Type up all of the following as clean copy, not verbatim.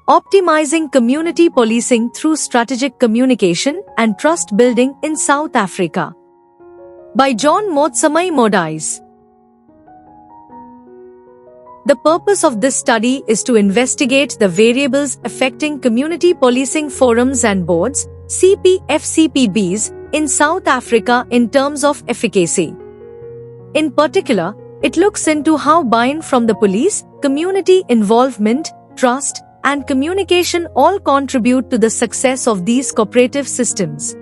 Optimizing community policing through strategic communication and trust building in South Africa. By John Motsamai Modise. The purpose of this study is to investigate the variables affecting community policing forums and boards, CP-FCPBs, in South Africa in terms of efficacy. In particular, it looks into how buy-in from the police, community involvement, trust, and communication all contribute to the success of these cooperative systems.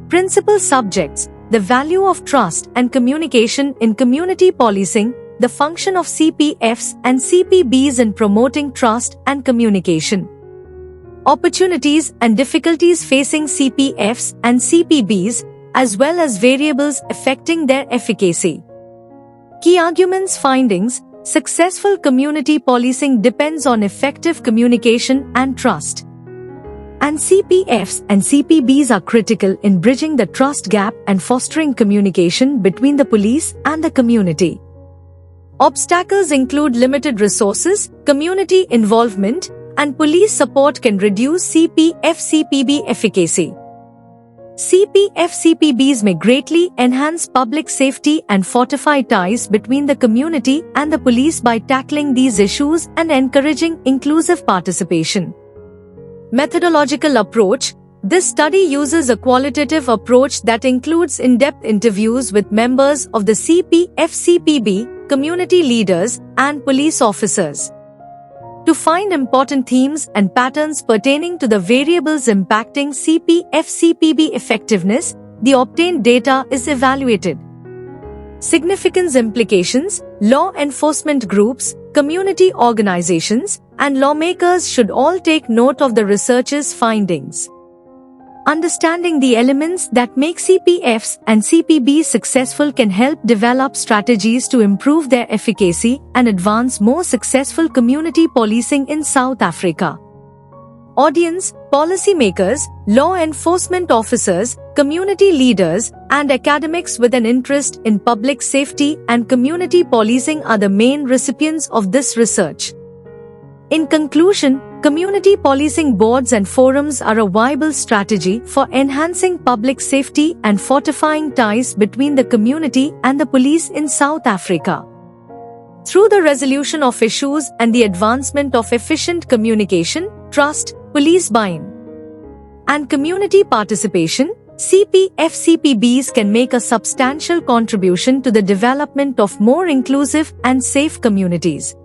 Principal subjects: the value of trust and communication in community policing, the function of CPFs and CPBs in promoting trust and communication. Opportunities and difficulties facing CPFs and CPBs, as well as variables affecting their efficacy. Key arguments: findings. Successful community policing depends on effective communication and trust. And CPFs and CPBs are critical in bridging the trust gap and fostering communication between the police and the community. Obstacles include limited resources, community involvement, and police support can reduce CP-FCPB efficacy. CP-FCPBs may greatly enhance public safety and fortify ties between the community and the police by tackling these issues and encouraging inclusive participation. Methodological approach. This study uses a qualitative approach that includes in-depth interviews with members of the CP-FCPB, community leaders, and police officers. To find important themes and patterns pertaining to the variables impacting CP-FCPB effectiveness, the obtained data is evaluated. Significance implications: law enforcement groups, community organizations, and lawmakers should all take note of the research's findings. Understanding the elements that make CPFs and CPBs successful can help develop strategies to improve their efficacy and advance more successful community policing in South Africa. Audience: policymakers, law enforcement officers, community leaders, and academics with an interest in public safety and community policing are the main recipients of this research. In conclusion, community policing boards and forums are a viable strategy for enhancing public safety and fortifying ties between the community and the police in South Africa. Through the resolution of issues and the advancement of efficient communication, trust, police buy-in, and community participation, CP-FCPBs can make a substantial contribution to the development of more inclusive and safe communities.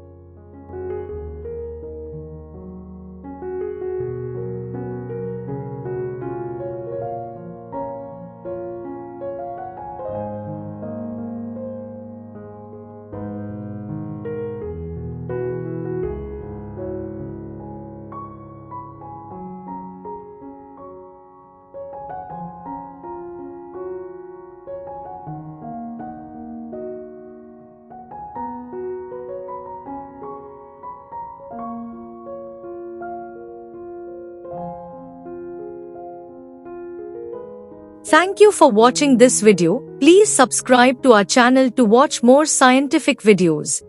Thank you for watching this video. Please subscribe to our channel to watch more scientific videos.